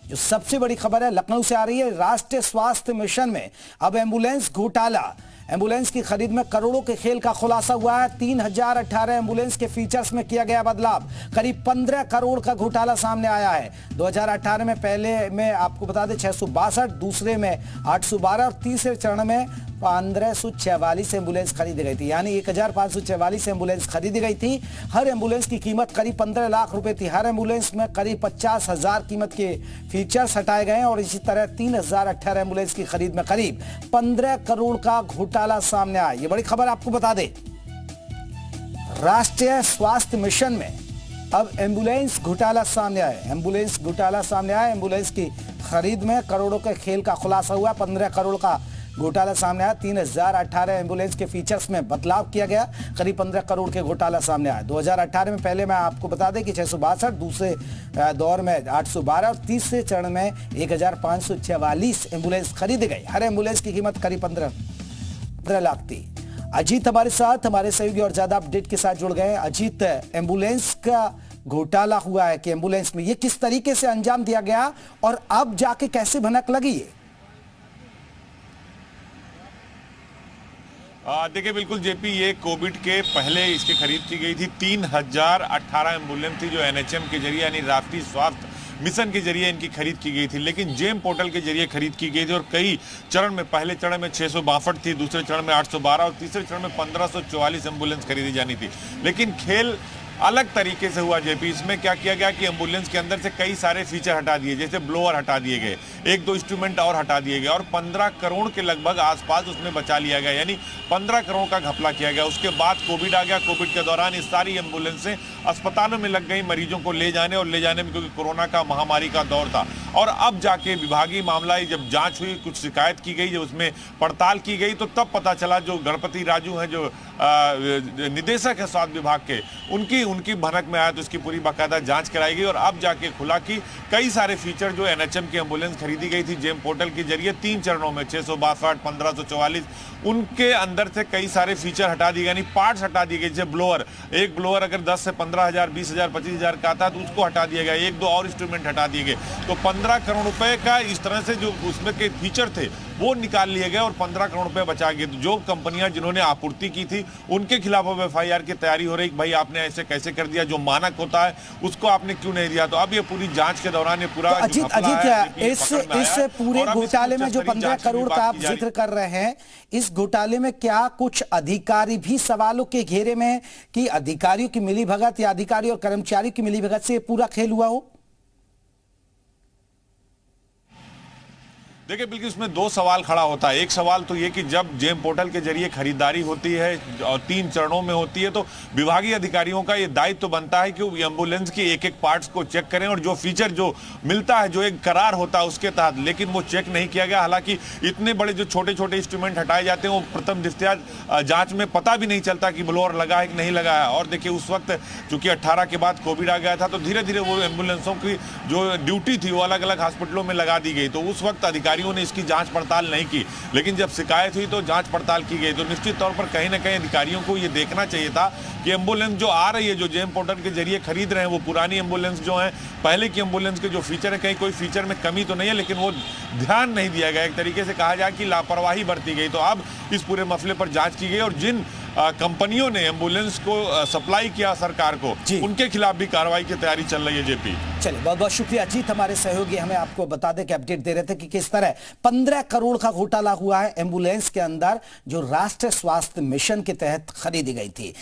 जो सबसे बड़ी खबर है लखनऊ से आ रही है। राष्ट्रीय स्वास्थ्य मिशन में अब एम्बुलेंस घोटाला। एम्बुलेंस की खरीद में करोड़ों के खेल का खुलासा हुआ है। 3018 एम्बुलेंस के फीचर्स में किया गया बदलाव। करीब 15 करोड़ का घोटाला सामने आया है। 2018 में पहले में आपको बता दें 662, दूसरे में 812 और तीसरे चरण में 1544 एम्बुलेंस खरीदी गई थी। यानी 1544 एम्बुलेंस खरीदी गई थी। हर एम्बुलेंस की कीमत करीब 15 लाख रुपए थी। हर एम्बुलेंस में करीब 50,000 कीमत के फीचर्स हटाए गए और इसी तरह 3018 एम्बुलेंस की खरीद में करीब 15 करोड़ का घोटाला सामने आया। ये बड़ी खबर आपको बता दें, राष्ट्रीय स्वास्थ्य मिशन में अब एम्बुलेंस घोटाला सामने आया। एम्बुलेंस घोटाला सामने आया। एम्बुलेंस की खरीद में करोड़ों के खेल का खुलासा हुआ। 15 करोड़ का घोटाला सामने आया। 3018 एम्बुलेंस के फीचर्स में बदलाव किया गया। करीब 15 करोड़ के घोटाला सामने आया। 2018 में पहले मैं आपको बता दें कि 662, दूसरे दौर में 812 और तीसरे चरण में 1544 एम्बुलेंस खरीदी गई। हर एम्बुलेंस की कीमत करीब 15 लाख थी। अजीत हमारे साथ, हमारे सहयोगी और ज्यादा अपडेट के साथ जुड़ गए। अजीत, एम्बुलेंस का घोटाला हुआ है कि एम्बुलेंस में ये किस तरीके से अंजाम दिया गया और अब जाके कैसे भनक लगी है? देखिए बिल्कुल जेपी, ये कोविड के पहले इसकी खरीद की गई थी। 3018 एम्बुलेंस थी जो एनएचएम के जरिए यानी राष्ट्रीय स्वास्थ्य मिशन के जरिए इनकी खरीद की गई थी, लेकिन जेम पोर्टल के जरिए खरीद की गई थी और कई चरण में, पहले चरण में 662 थी, दूसरे चरण में 812 और तीसरे चरण में 1544 एम्बुलेंस खरीदी जानी थी। लेकिन खेल अलग तरीके से हुआ जेपी। इसमें क्या किया गया कि एम्बुलेंस के अंदर से कई सारे फीचर हटा दिए, जैसे ब्लोअर हटा दिए गए, एक दो इंस्ट्रूमेंट और हटा दिए गए और 15 करोड़ के लगभग आसपास उसमें बचा लिया गया, यानी 15 करोड़ का घपला किया गया। उसके बाद कोविड आ गया। कोविड के दौरान ये सारी एम्बुलेंसें अस्पतालों में लग गई मरीजों को ले जाने में, क्योंकि कोरोना का महामारी का दौर था। और अब जाके विभागीय मामला जब जांच हुई, कुछ शिकायत की गई, जब उसमें पड़ताल की गई तो तब पता चला, जो गणपति राजू हैं, जो निदेशक है स्वास्थ्य विभाग के, उनकी भनक में आया तो उसकी पूरी बाकायदा जांच कराई गई और अब जाके खुला कि कई सारे फीचर जो एनएचएम की एम्बुलेंस खरीदी गई थी जेम पोर्टल के जरिए 3 चरणों में 662, 1544, उनके अंदर से कई सारे फीचर हटा दिए, यानी पार्ट्स हटा दिए गए। जैसे ब्लोअर, एक ब्लोअर अगर 10 से 15,000, 20,000, 25,000 का आता तो उसको हटा दिया गया, एक दो और इंस्ट्रूमेंट हटा दिए गए। तो 15 करोड़ रुपए का इस तरह से जो उसमें के फीचर थे वो निकाल लिए गए और 15 करोड़ रुपए बचा गए। तो जो कंपनियां जिन्होंने आपूर्ति की थी उनके खिलाफ अब एफआईआर की तैयारी हो रही, भाई आपने ऐसे कैसे कर दिया, जो मानक होता है उसको आपने क्यों नहीं दिया। तो अब ये पूरी जांच के दौरान ये पूरा अजीत इस पूरे घोटाले में जो 15 करोड़ का आप जिक्र कर रहे हैं, इस घोटाले में क्या कुछ अधिकारी भी सवालों के घेरे में है कि अधिकारियों की मिलीभगत या अधिकारी और कर्मचारियों की मिलीभगत से पूरा खेल हुआ हो? देखिए बिल्कुल इसमें दो सवाल खड़ा होता है। एक सवाल तो ये कि जब जेम पोर्टल के जरिए खरीदारी होती है और 3 चरणों में होती है तो विभागीय अधिकारियों का ये दायित्व तो बनता है कि वो एम्बुलेंस की एक एक पार्ट्स को चेक करें और जो फीचर जो मिलता है, जो एक करार होता है उसके तहत, लेकिन वो चेक नहीं किया गया। हालांकि इतने बड़े जो छोटे छोटे इंस्ट्रूमेंट हटाए जाते हैं वो प्रथम दृष्टया जाँच में पता भी नहीं चलता कि ब्लोअर लगा है कि नहीं लगा है। और देखिए उस वक्त चूंकि 18 के बाद कोविड आ गया था तो धीरे धीरे वो एम्बुलेंसों की जो ड्यूटी थी वो अलग अलग हॉस्पिटलों में लगा दी गई, तो उस वक्त अधिकारियों ने इसकी जांच पड़ताल नहीं की। लेकिन जब शिकायत हुई तो जांच पड़ताल की गई। तो निश्चित तौर पर कहीं ना कहीं अधिकारियों को ये देखना चाहिए था कि एम्बुलेंस जो आ रही है, जो जेम पोर्टल के जरिए खरीद रहे हैं, वो पुरानी एम्बुलेंस जो है, पहले की एम्बुलेंस के जो फीचर है, कहीं कोई फीचर में कमी तो नहीं है, लेकिन वो ध्यान नहीं दिया गया। एक तरीके से कहा जाए कि लापरवाही बरती गई। तो अब इस पूरे मसले पर जांच की गई और जिन कंपनियों ने एम्बुलेंस को सप्लाई किया सरकार को, उनके खिलाफ भी कार्रवाई की तैयारी चल रही है जेपी। चलिए, बहुत बहुत शुक्रिया अजीत, हमारे सहयोगी हमें आपको बता दें कि अपडेट दे रहे थे कि किस तरह 15 करोड़ का घोटाला हुआ है एम्बुलेंस के अंदर जो राष्ट्रीय स्वास्थ्य मिशन के तहत खरीदी गई थी।